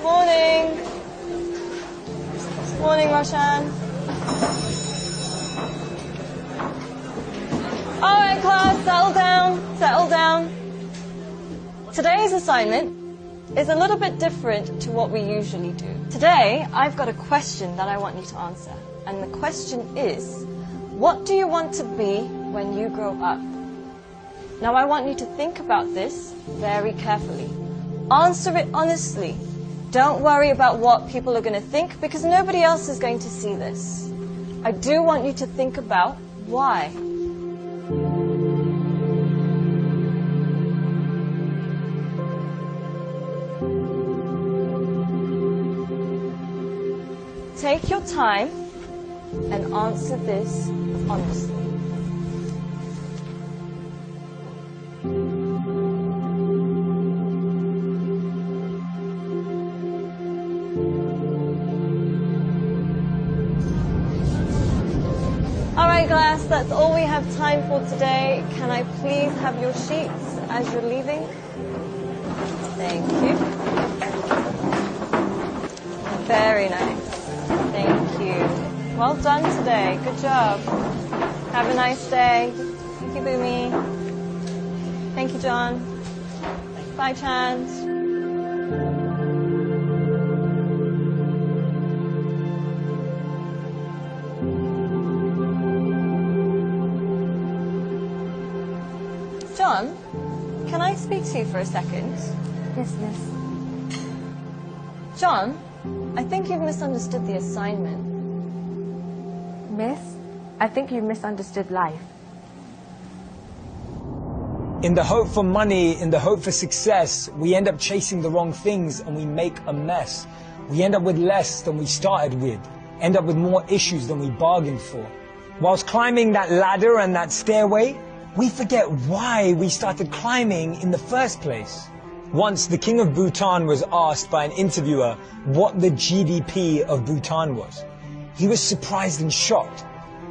Morning. Morning, Roshan. All right, class, settle down, settle down. Today's assignment is a little bit different to what we usually do. Today, I've got a question that I want you to answer. And the question is, what do you want to be when you grow up? Now, I want you to think about this very carefully. Answer it honestly. Don't worry about what people are going to think, because nobody else is going to see this. I do want you to think about why. Take your time and answer this honestly. Alright class, that's all we have time for today. Can I please have your sheets as you're leaving? Thank you. Very nice. Thank you. Well done today. Good job. Have a nice day. Thank you, Boomy. Thank you, John. Bye, Chand. John, can I speak to you for a second? Yes, miss. John, I think you've misunderstood the assignment. Miss, I think you've misunderstood life. In the hope for money, in the hope for success, we end up chasing the wrong things and we make a mess. We end up with less than we started with, end up with more issues than we bargained for. Whilst climbing that ladder and that stairway, we forget why we started climbing in the first place. Once the king of Bhutan was asked by an interviewer what the GDP of Bhutan was. He was surprised and shocked.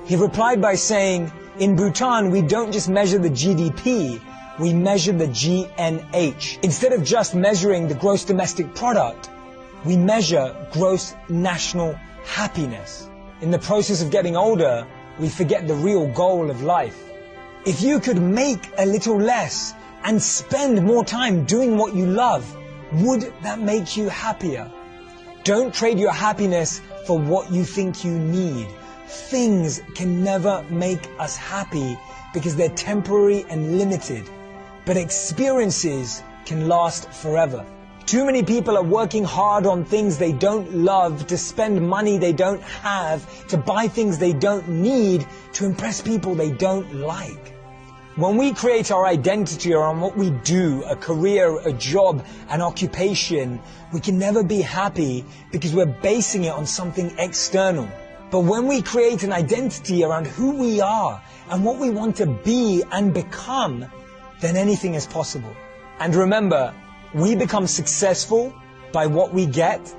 He replied by saying, in Bhutan, we don't just measure the GDP, we measure the GNH. Instead of just measuring the gross domestic product, we measure gross national happiness. In the process of getting older, we forget the real goal of life. If you could make a little less and spend more time doing what you love, would that make you happier? Don't trade your happiness for what you think you need. Things can never make us happy because they're temporary and limited, but experiences can last forever. Too many people are working hard on things they don't love, to spend money they don't have, to buy things they don't need, to impress people they don't like. When we create our identity around what we do, a career, a job, an occupation, we can never be happy because we're basing it on something external. But when we create an identity around who we are and what we want to be and become, then anything is possible. And remember, we become successful by what we get,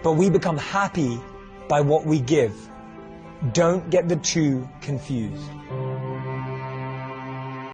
but we become happy by what we give. Don't get the two confused.